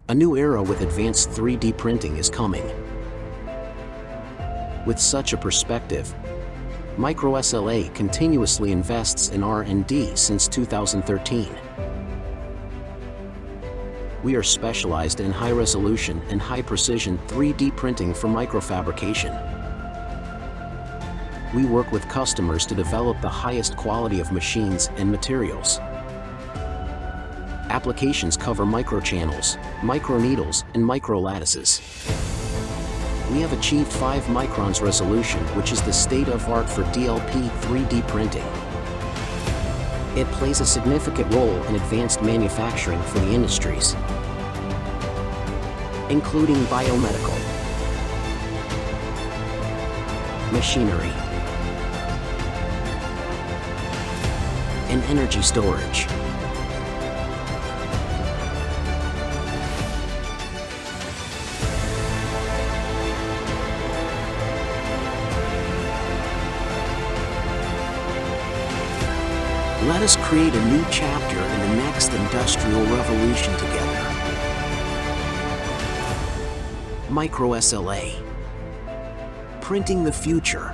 A new era with advanced 3D printing is coming. With such a perspective, MicroSLA continuously invests in R&D since 2013. We are specialized in high-resolution and high-precision 3D printing for microfabrication. We work with customers to develop the highest quality of machines and materials. Applications cover microchannels, microneedles, and microlattices. We have achieved 5 microns resolution, which is the state-of-art for DLP 3D printing. It plays a significant role in advanced manufacturing for the industries, including biomedical, machinery, and energy storage. Let us create a new chapter in the next industrial revolution together. MicroSLA. Printing the future.